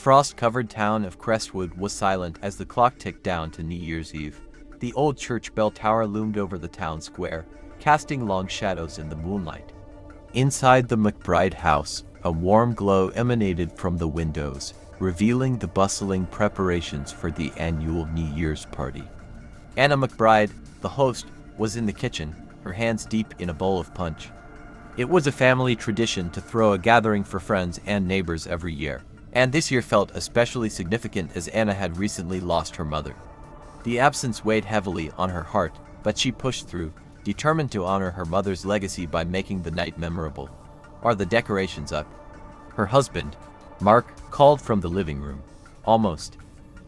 frost-covered town of Crestwood was silent as the clock ticked down to New Year's Eve. The old church bell tower loomed over the town square, casting long shadows in the moonlight. Inside the McBride house, a warm glow emanated from the windows, revealing the bustling preparations for the annual New Year's party. Anna McBride, the host, was in the kitchen, her hands deep in a bowl of punch. It was a family tradition to throw a gathering for friends and neighbors every year, and this year felt especially significant as Anna had recently lost her mother. The absence weighed heavily on her heart, but she pushed through, determined to honor her mother's legacy by making the night memorable. "Are the decorations up?" Her husband, Mark, called from the living room. "Almost.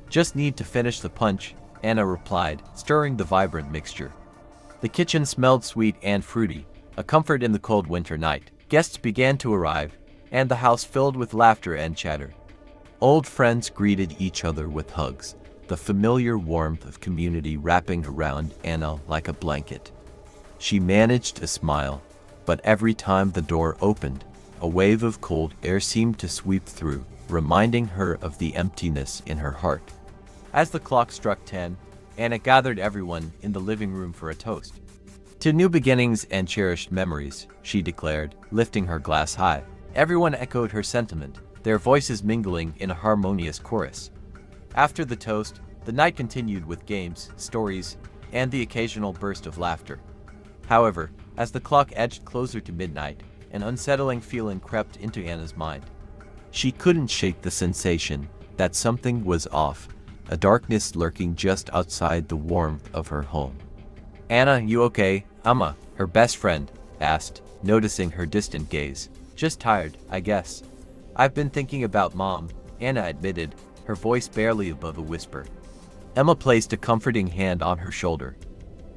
Just need to finish the punch," Anna replied, stirring the vibrant mixture. The kitchen smelled sweet and fruity, a comfort in the cold winter night. Guests began to arrive, and the house filled with laughter and chatter. Old friends greeted each other with hugs, the familiar warmth of community wrapping around Anna like a blanket. She managed a smile, but every time the door opened, a wave of cold air seemed to sweep through, reminding her of the emptiness in her heart. As the clock struck 10, Anna gathered everyone in the living room for a toast. "To new beginnings and cherished memories," she declared, lifting her glass high. Everyone echoed her sentiment, their voices mingling in a harmonious chorus. After the toast, the night continued with games, stories, and the occasional burst of laughter. However, as the clock edged closer to midnight, an unsettling feeling crept into Anna's mind. She couldn't shake the sensation that something was off, a darkness lurking just outside the warmth of her home. "Anna, you okay?" Amma, her best friend, asked, noticing her distant gaze. "Just tired, I guess. I've been thinking about Mom," Anna admitted, her voice barely above a whisper. Emma placed a comforting hand on her shoulder.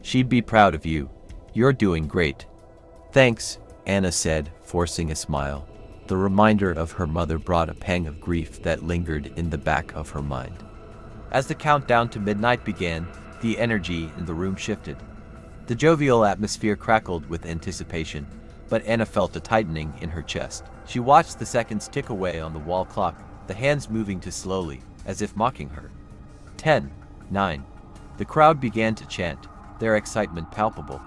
"She'd be proud of you. You're doing great." "Thanks," Anna said, forcing a smile. The reminder of her mother brought a pang of grief that lingered in the back of her mind. As the countdown to midnight began, the energy in the room shifted. The jovial atmosphere crackled with anticipation, but Anna felt a tightening in her chest. She watched the seconds tick away on the wall clock, the hands moving too slowly, as if mocking her. 10, 9. The crowd began to chant, their excitement palpable.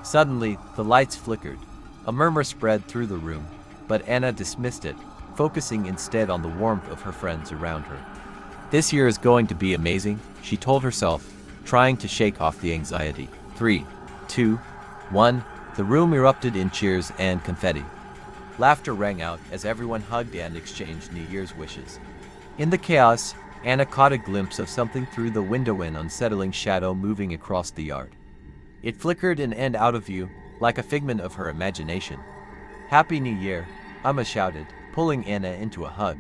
Suddenly, the lights flickered. A murmur spread through the room, but Anna dismissed it, focusing instead on the warmth of her friends around her. "This year is going to be amazing," she told herself, trying to shake off the anxiety. 3, 2, 1. The room erupted in cheers and confetti. Laughter rang out as everyone hugged and exchanged New Year's wishes. In the chaos, Anna caught a glimpse of something through the window, an unsettling shadow moving across the yard. It flickered in and out of view, like a figment of her imagination. "Happy New Year," Amma shouted, pulling Anna into a hug.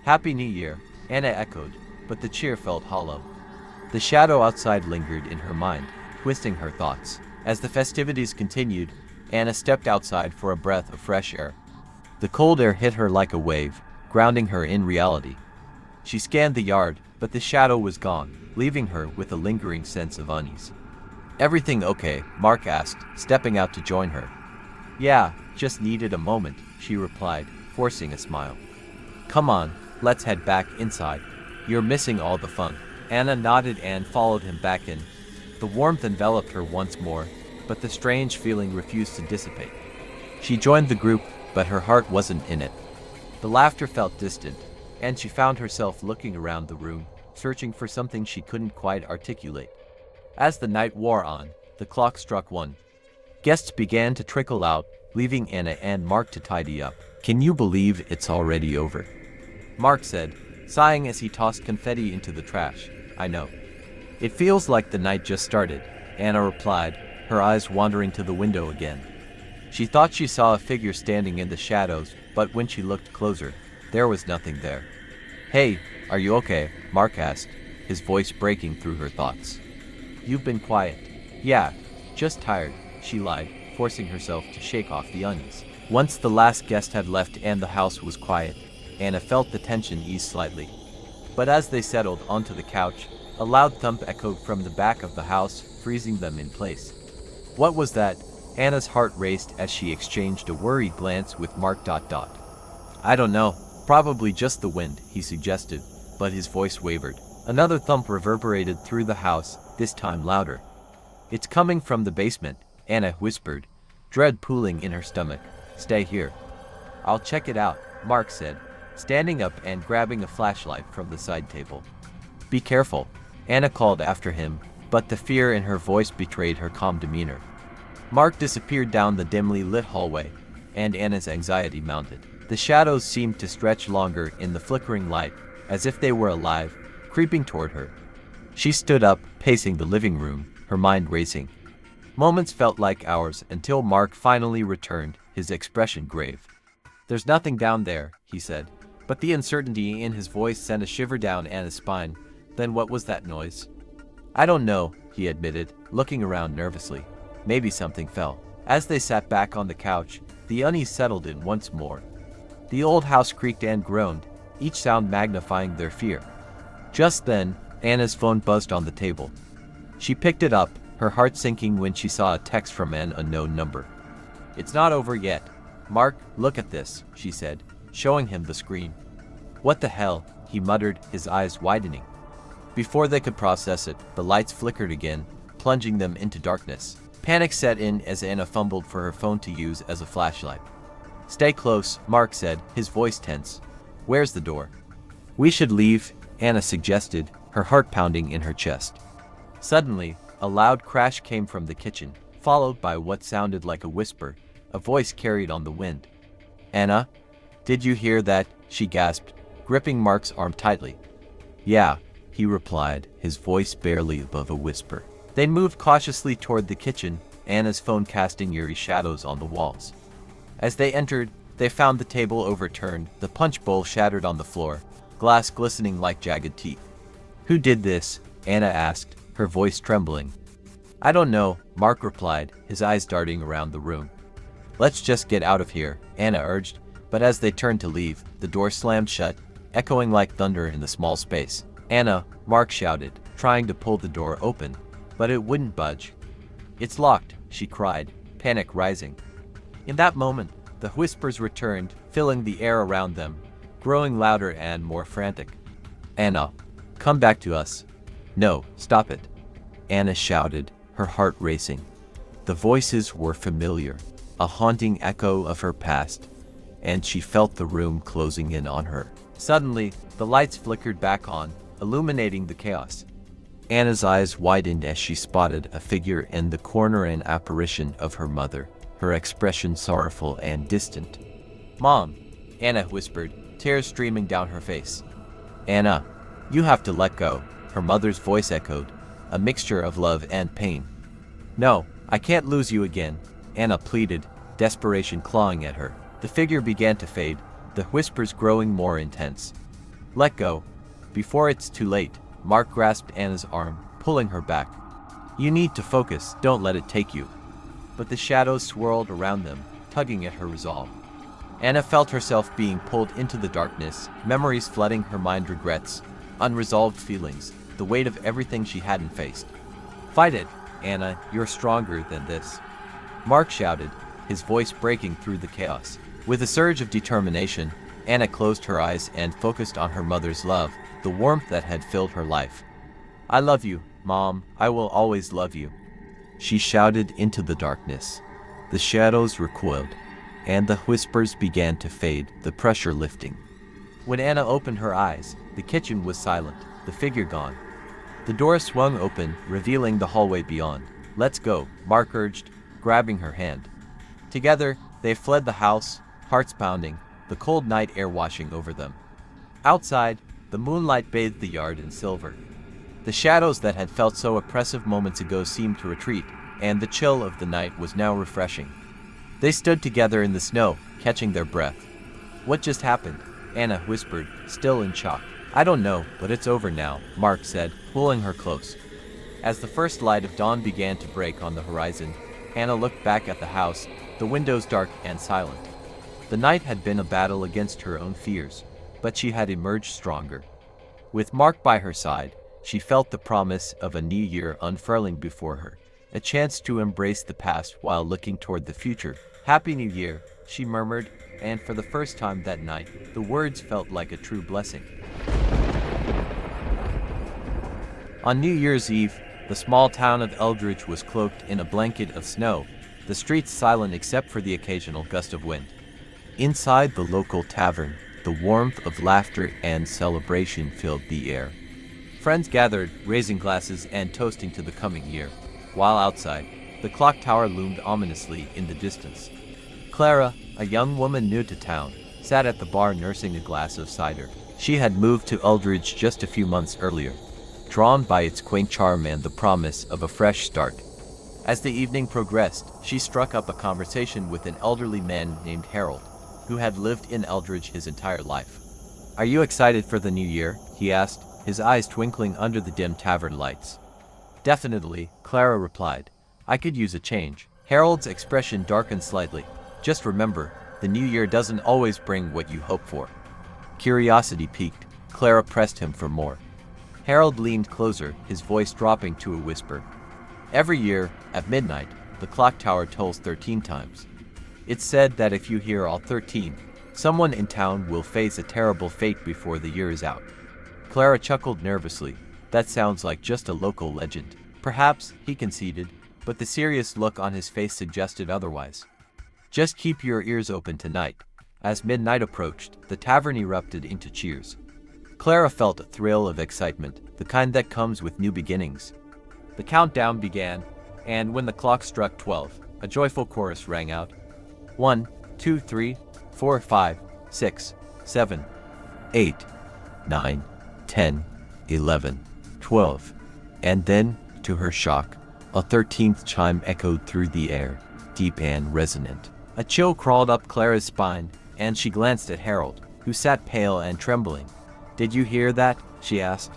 "Happy New Year," Anna echoed, but the cheer felt hollow. The shadow outside lingered in her mind, twisting her thoughts. As the festivities continued, Anna stepped outside for a breath of fresh air. The cold air hit her like a wave, grounding her in reality. She scanned the yard, but the shadow was gone, leaving her with a lingering sense of unease. "Everything okay?" Mark asked, stepping out to join her. "Yeah, just needed a moment," she replied, forcing a smile. "Come on, let's head back inside. You're missing all the fun." Anna nodded and followed him back in. The warmth enveloped her once more, but the strange feeling refused to dissipate. She joined the group, but her heart wasn't in it. The laughter felt distant, and she found herself looking around the room, searching for something she couldn't quite articulate. As the night wore on, the clock struck 1. Guests began to trickle out, leaving Anna and Mark to tidy up. "Can you believe it's already over?" Mark said, sighing as he tossed confetti into the trash. "I know. It feels like the night just started," Anna replied, her eyes wandering to the window again. She thought she saw a figure standing in the shadows, but when she looked closer, there was nothing there. "Hey, are you okay?" Mark asked, his voice breaking through her thoughts. "You've been quiet." "Yeah, just tired," she lied, forcing herself to shake off the unease. Once the last guest had left and the house was quiet, Anna felt the tension ease slightly. But as they settled onto the couch, a loud thump echoed from the back of the house, freezing them in place. What was that? Anna's heart raced as she exchanged a worried glance with Mark. "I don't know," Probably just the wind, he suggested, but his voice wavered. Another thump reverberated through the house, this time louder. It's coming from the basement, Anna whispered, dread pooling in her stomach. Stay here. I'll check it out, Mark said, standing up and grabbing a flashlight from the side table. Be careful, Anna called after him, but the fear in her voice betrayed her calm demeanor. Mark disappeared down the dimly lit hallway, and Anna's anxiety mounted. The shadows seemed to stretch longer in the flickering light, as if they were alive, creeping toward her. She stood up, pacing the living room, her mind racing. Moments felt like hours until Mark finally returned, his expression grave. There's nothing down there, he said, but the uncertainty in his voice sent a shiver down Anna's spine. Then what was that noise? I don't know, he admitted, looking around nervously. Maybe something fell. As they sat back on the couch, the unease settled in once more. The old house creaked and groaned, each sound magnifying their fear. Just then, Anna's phone buzzed on the table. She picked it up, her heart sinking when she saw a text from an unknown number. It's not over yet. Mark, look at this, she said, showing him the screen. What the hell, he muttered, his eyes widening. Before they could process it, the lights flickered again, plunging them into darkness. Panic set in as Anna fumbled for her phone to use as a flashlight. Stay close, Mark said, his voice tense. Where's the door? We should leave, Anna suggested, her heart pounding in her chest. Suddenly, a loud crash came from the kitchen, followed by what sounded like a whisper, a voice carried on the wind. Anna? Did you hear that? She gasped, gripping Mark's arm tightly. Yeah, he replied, his voice barely above a whisper. They moved cautiously toward the kitchen, Anna's phone casting eerie shadows on the walls. As they entered, they found the table overturned, the punch bowl shattered on the floor, glass glistening like jagged teeth. Who did this? Anna asked, her voice trembling. I don't know, Mark replied, his eyes darting around the room. Let's just get out of here, Anna urged, but as they turned to leave, the door slammed shut, echoing like thunder in the small space. Anna, Mark shouted, trying to pull the door open, but it wouldn't budge. It's locked, she cried, panic rising. In that moment, the whispers returned, filling the air around them, growing louder and more frantic. Anna, come back to us. No, stop it, Anna shouted, her heart racing. The voices were familiar, a haunting echo of her past, and she felt the room closing in on her. Suddenly, the lights flickered back on, illuminating the chaos. Anna's eyes widened as she spotted a figure in the corner, an apparition of her mother, her expression sorrowful and distant. Mom, Anna whispered, tears streaming down her face. Anna, you have to let go, her mother's voice echoed, a mixture of love and pain. No, I can't lose you again, Anna pleaded, desperation clawing at her. The figure began to fade, the whispers growing more intense. Let go. Before it's too late, Mark grasped Anna's arm, pulling her back. You need to focus, don't let it take you. But the shadows swirled around them, tugging at her resolve. Anna felt herself being pulled into the darkness, memories flooding her mind, regrets, unresolved feelings, the weight of everything she hadn't faced. Fight it, Anna, you're stronger than this. Mark shouted, his voice breaking through the chaos. With a surge of determination, Anna closed her eyes and focused on her mother's love, the warmth that had filled her life. I love you, Mom, I will always love you. She shouted into the darkness. The shadows recoiled, and the whispers began to fade, the pressure lifting. When Anna opened her eyes, the kitchen was silent, the figure gone. The door swung open, revealing the hallway beyond. Let's go, Mark urged, grabbing her hand. Together, they fled the house, hearts pounding, the cold night air washing over them. Outside, the moonlight bathed the yard in silver. The shadows that had felt so oppressive moments ago seemed to retreat, and the chill of the night was now refreshing. They stood together in the snow, catching their breath. What just happened? Anna whispered, still in shock. I don't know, but it's over now, Mark said, pulling her close. As the first light of dawn began to break on the horizon, Anna looked back at the house, the windows dark and silent. The night had been a battle against her own fears, but she had emerged stronger. With Mark by her side, she felt the promise of a new year unfurling before her, a chance to embrace the past while looking toward the future. Happy New Year, she murmured, and for the first time that night, the words felt like a true blessing. On New Year's Eve, the small town of Eldridge was cloaked in a blanket of snow, the streets silent except for the occasional gust of wind. Inside the local tavern, the warmth of laughter and celebration filled the air. Friends gathered, raising glasses and toasting to the coming year, while outside, the clock tower loomed ominously in the distance. Clara, a young woman new to town, sat at the bar nursing a glass of cider. She had moved to Eldridge just a few months earlier, drawn by its quaint charm and the promise of a fresh start. As the evening progressed, she struck up a conversation with an elderly man named Harold, who had lived in Eldridge his entire life. "Are you excited for the new year?" he asked, his eyes twinkling under the dim tavern lights. "Definitely," Clara replied. "I could use a change." Harold's expression darkened slightly. "Just remember, the new year doesn't always bring what you hope for." Curiosity piqued, Clara pressed him for more. Harold leaned closer, his voice dropping to a whisper. "Every year, at midnight, the clock tower tolls 13 times. It's said that if you hear all 13, someone in town will face a terrible fate before the year is out." Clara chuckled nervously. "That sounds like just a local legend." "Perhaps," he conceded, but the serious look on his face suggested otherwise. "Just keep your ears open tonight." As midnight approached, the tavern erupted into cheers. Clara felt a thrill of excitement, the kind that comes with new beginnings. The countdown began, and when the clock struck 12, a joyful chorus rang out. 1, 2, 3, 4, 5, 6, 7, 8, 9, 10, 11, 12. And then, to her shock, a 13th chime echoed through the air, deep and resonant. A chill crawled up Clara's spine, and she glanced at Harold, who sat pale and trembling. "Did you hear that?" she asked.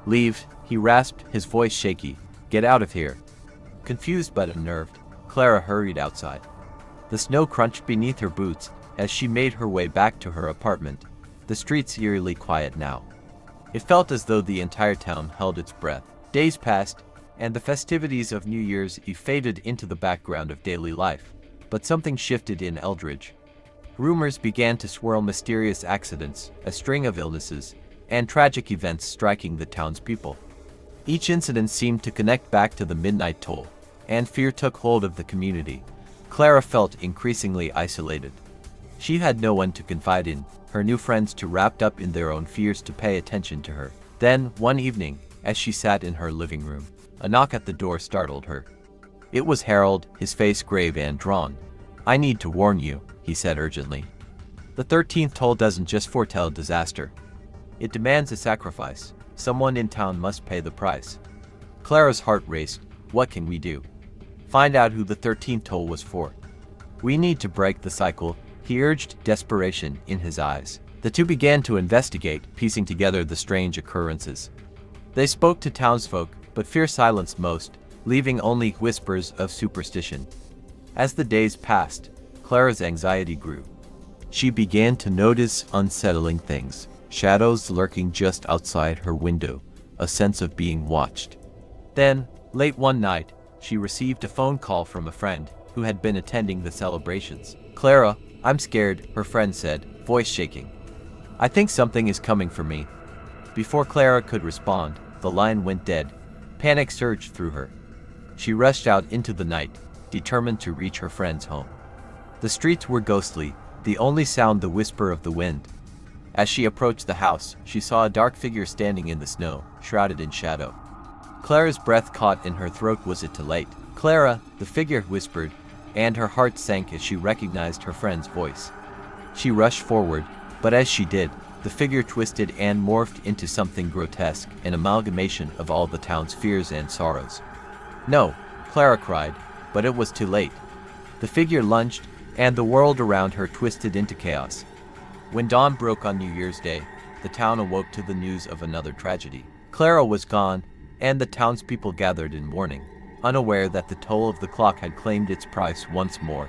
"Leave," he rasped, his voice shaky. "Get out of here." Confused but unnerved, Clara hurried outside. The snow crunched beneath her boots as she made her way back to her apartment, the streets eerily quiet now. It felt as though the entire town held its breath. Days passed, and the festivities of New Year's Eve faded into the background of daily life. But something shifted in Eldridge. Rumors began to swirl, mysterious accidents, a string of illnesses, and tragic events striking the townspeople. Each incident seemed to connect back to the midnight toll, and fear took hold of the community. Clara felt increasingly isolated. She had no one to confide in, her new friends too wrapped up in their own fears to pay attention to her. Then, one evening, as she sat in her living room, a knock at the door startled her. It was Harold, his face grave and drawn. "I need to warn you," he said urgently. "The 13th toll doesn't just foretell disaster. It demands a sacrifice. Someone in town must pay the price." Clara's heart raced. "What can we do?" "Find out who the 13th toll was for. We need to break the cycle," he urged, desperation in his eyes. The two began to investigate, piecing together the strange occurrences. They spoke to townsfolk, but fear silenced most, leaving only whispers of superstition. As the days passed, Clara's anxiety grew. She began to notice unsettling things, shadows lurking just outside her window, a sense of being watched. Then, late one night, she received a phone call from a friend who had been attending the celebrations. "Clara, I'm scared," her friend said, voice shaking. "I think something is coming for me." Before Clara could respond, the line went dead. Panic surged through her. She rushed out into the night, determined to reach her friend's home. The streets were ghostly, the only sound the whisper of the wind. As she approached the house, she saw a dark figure standing in the snow, shrouded in shadow. Clara's breath caught in her throat. Was it too late? "Clara," the figure whispered, and her heart sank as she recognized her friend's voice. She rushed forward, but as she did, the figure twisted and morphed into something grotesque, an amalgamation of all the town's fears and sorrows. "No," Clara cried, but it was too late. The figure lunged, and the world around her twisted into chaos. When dawn broke on New Year's Day, the town awoke to the news of another tragedy. Clara was gone, and the townspeople gathered in mourning, unaware that the toll of the clock had claimed its price once more.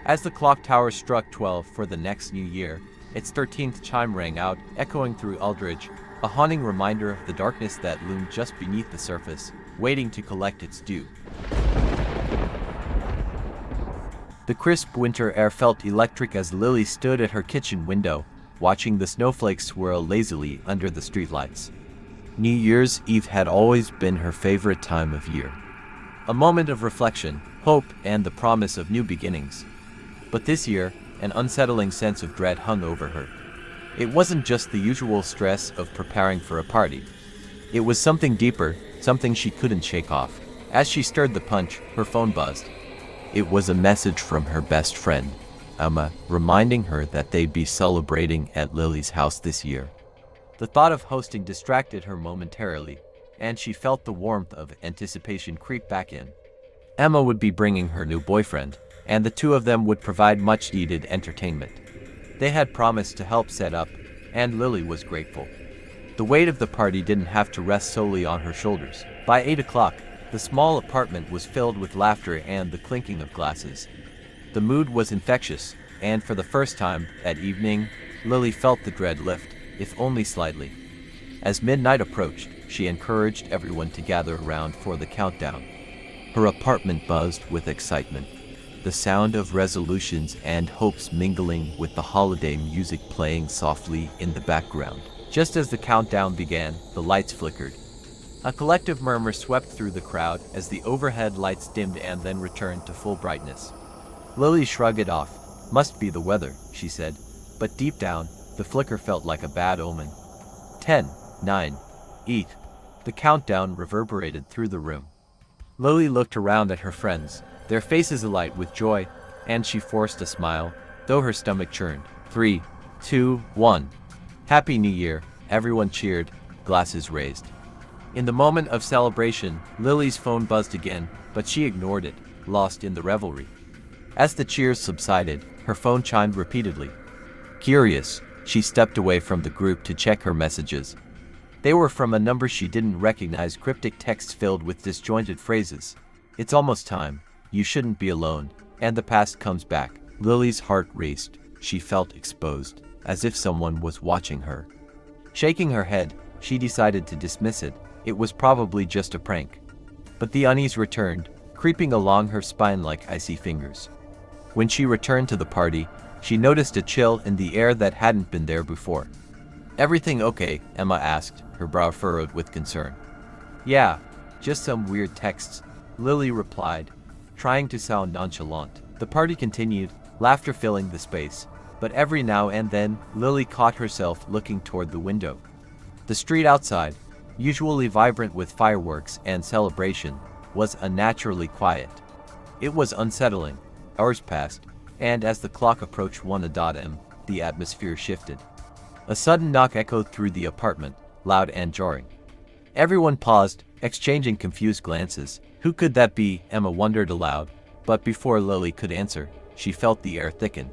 As the clock tower struck 12 for the next new year, its 13th chime rang out, echoing through Eldridge, a haunting reminder of the darkness that loomed just beneath the surface, waiting to collect its due. The crisp winter air felt electric as Lily stood at her kitchen window, watching the snowflakes swirl lazily under the streetlights. New Year's Eve had always been her favorite time of year. A moment of reflection, hope, and the promise of new beginnings. But this year, an unsettling sense of dread hung over her. It wasn't just the usual stress of preparing for a party. It was something deeper, something she couldn't shake off. As she stirred the punch, her phone buzzed. It was a message from her best friend, Emma, reminding her that they'd be celebrating at Lily's house this year. The thought of hosting distracted her momentarily, and she felt the warmth of anticipation creep back in. Emma would be bringing her new boyfriend, and the two of them would provide much-needed entertainment. They had promised to help set up, and Lily was grateful. The weight of the party didn't have to rest solely on her shoulders. By 8 o'clock, the small apartment was filled with laughter and the clinking of glasses. The mood was infectious, and for the first time that evening, Lily felt the dread lift, if only slightly. As midnight approached, she encouraged everyone to gather around for the countdown. Her apartment buzzed with excitement, the sound of resolutions and hopes mingling with the holiday music playing softly in the background. Just as the countdown began, the lights flickered. A collective murmur swept through the crowd as the overhead lights dimmed and then returned to full brightness. Lily shrugged it off. Must be the weather, she said, but deep down, the flicker felt like a bad omen. 10, 9, 8. The countdown reverberated through the room. Lily looked around at her friends, their faces alight with joy, and she forced a smile, though her stomach churned. 3, 2, 1. Happy New Year, everyone cheered, glasses raised. In the moment of celebration, Lily's phone buzzed again, but she ignored it, lost in the revelry. As the cheers subsided, her phone chimed repeatedly. Curious, she stepped away from the group to check her messages. They were from a number she didn't recognize, cryptic texts filled with disjointed phrases. It's almost time, you shouldn't be alone, and the past comes back. Lily's heart raced. She felt exposed, as if someone was watching her. Shaking her head, she decided to dismiss it. It was probably just a prank. But the unease returned, creeping along her spine like icy fingers. When she returned to the party, she noticed a chill in the air that hadn't been there before. Everything okay? Emma asked, her brow furrowed with concern. Yeah, just some weird texts, Lily replied, trying to sound nonchalant. The party continued, laughter filling the space, but every now and then, Lily caught herself looking toward the window. The street outside, usually vibrant with fireworks and celebration, was unnaturally quiet. It was unsettling. Hours passed, and as the clock approached 1 a.m., the atmosphere shifted. A sudden knock echoed through the apartment, loud and jarring. Everyone paused, exchanging confused glances. Who could that be? Emma wondered aloud, but before Lily could answer, she felt the air thicken.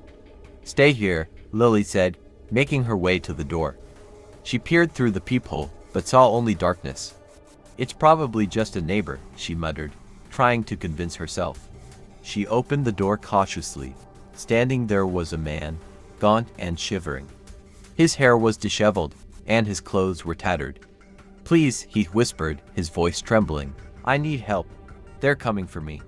Stay here, Lily said, making her way to the door. She peered through the peephole, but saw only darkness. It's probably just a neighbor, she muttered, trying to convince herself. She opened the door cautiously. Standing there was a man, gaunt and shivering. His hair was disheveled, and his clothes were tattered. Please, he whispered, his voice trembling. I need help. They're coming for me.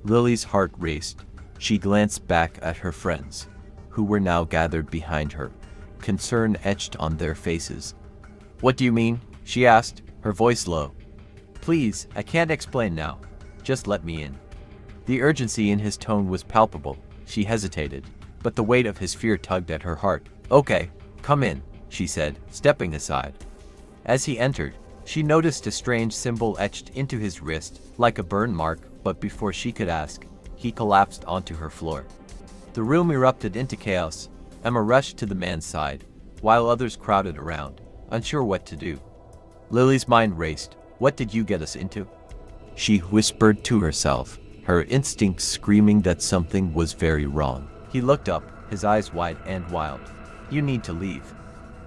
Lily's heart raced. She glanced back at her friends, who were now gathered behind her, concern etched on their faces. What do you mean? She asked, her voice low. Please, I can't explain now. Just let me in. The urgency in his tone was palpable. She hesitated, but the weight of his fear tugged at her heart. Okay, come in, she said, stepping aside. As he entered, she noticed a strange symbol etched into his wrist, like a burn mark, but before she could ask, he collapsed onto her floor. The room erupted into chaos. Emma rushed to the man's side, while others crowded around, unsure what to do. Lily's mind raced. What did you get us into? She whispered to herself, her instincts screaming that something was very wrong. He looked up, his eyes wide and wild. You need to leave.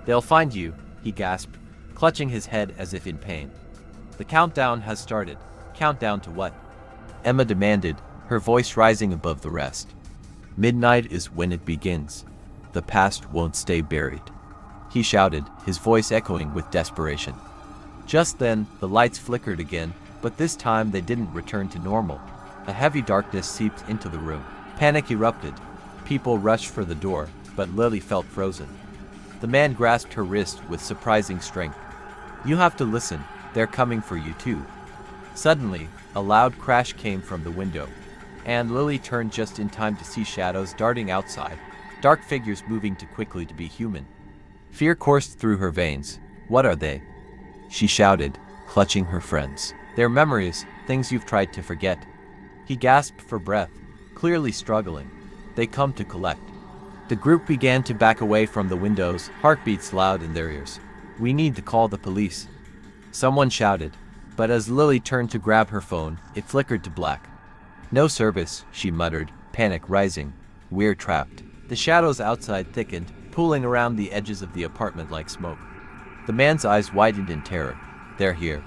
They'll find you, he gasped, clutching his head as if in pain. The countdown has started. Countdown to what? Emma demanded, her voice rising above the rest. Midnight is when it begins. The past won't stay buried. He shouted, his voice echoing with desperation. Just then, the lights flickered again, but this time they didn't return to normal. A heavy darkness seeped into the room. Panic erupted. People rushed for the door, but Lily felt frozen. The man grasped her wrist with surprising strength. "You have to listen, they're coming for you too." Suddenly, a loud crash came from the window, and Lily turned just in time to see shadows darting outside, dark figures moving too quickly to be human. Fear coursed through her veins. "What are they?" she shouted, clutching her friends. "They're memories, things you've tried to forget." He gasped for breath, clearly struggling. "They come to collect." The group began to back away from the windows, heartbeats loud in their ears. "We need to call the police," someone shouted, but as Lily turned to grab her phone, it flickered to black. "No service," she muttered, panic rising. "We're trapped." The shadows outside thickened, pooling around the edges of the apartment like smoke. The man's eyes widened in terror. "They're here."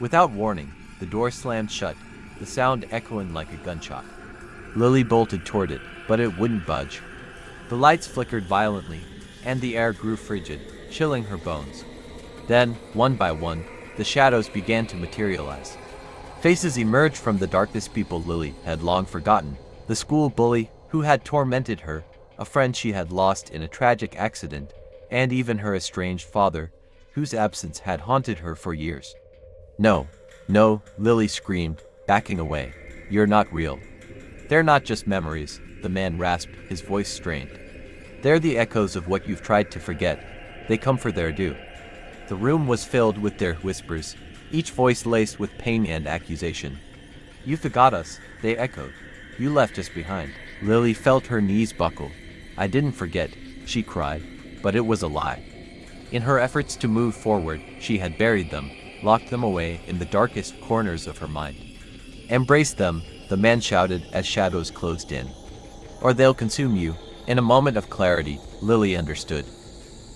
Without warning, the door slammed shut, the sound echoing like a gunshot. Lily bolted toward it, but it wouldn't budge. The lights flickered violently, and the air grew frigid, chilling her bones. Then, one by one, the shadows began to materialize. Faces emerged from the darkness, people Lily had long forgotten. The school bully who had tormented her, a friend she had lost in a tragic accident, and even her estranged father, whose absence had haunted her for years. "No, no," Lily screamed, backing away. "You're not real. They're not just memories," the man rasped, his voice strained. "They're the echoes of what you've tried to forget. They come for their due." The room was filled with their whispers, each voice laced with pain and accusation. "You forgot us," they echoed. "You left us behind." Lily felt her knees buckle. "I didn't forget," she cried, but it was a lie. In her efforts to move forward, she had buried them, locked them away in the darkest corners of her mind. "Embrace them," the man shouted as shadows closed in. "Or they'll consume you." In a moment of clarity, Lily understood.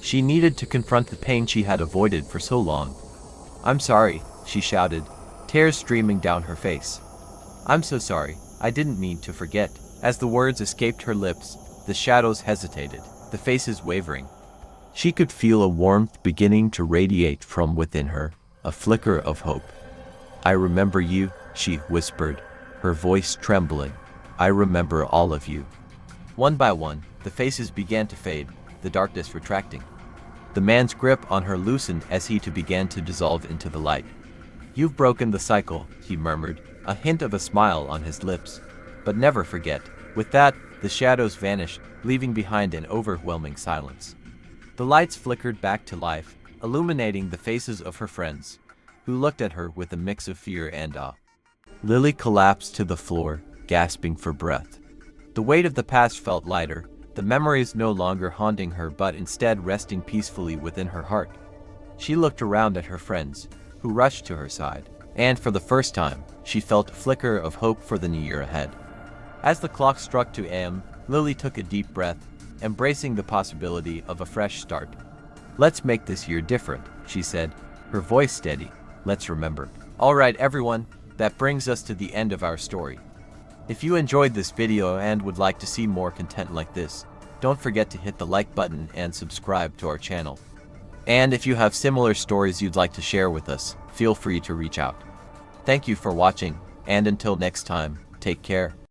She needed to confront the pain she had avoided for so long. "I'm sorry," she shouted, tears streaming down her face. "I'm so sorry, I didn't mean to forget." As the words escaped her lips, the shadows hesitated, the faces wavering. She could feel a warmth beginning to radiate from within her, a flicker of hope. "I remember you," she whispered, her voice trembling. "I remember all of you." One by one, the faces began to fade, the darkness retracting. The man's grip on her loosened as he too began to dissolve into the light. "You've broken the cycle," he murmured, a hint of a smile on his lips. "But never forget." With that, the shadows vanished, leaving behind an overwhelming silence. The lights flickered back to life, illuminating the faces of her friends, who looked at her with a mix of fear and awe. Lily collapsed to the floor, gasping for breath. The weight of the past felt lighter, the memories no longer haunting her but instead resting peacefully within her heart. She looked around at her friends, who rushed to her side, and for the first time, she felt a flicker of hope for the new year ahead. As the clock struck 2 a.m., Lily took a deep breath, embracing the possibility of a fresh start. "Let's make this year different," she said, her voice steady. "Let's remember." All right, everyone, that brings us to the end of our story. If you enjoyed this video and would like to see more content like this, don't forget to hit the like button and subscribe to our channel. And if you have similar stories you'd like to share with us, feel free to reach out. Thank you for watching, and until next time, take care.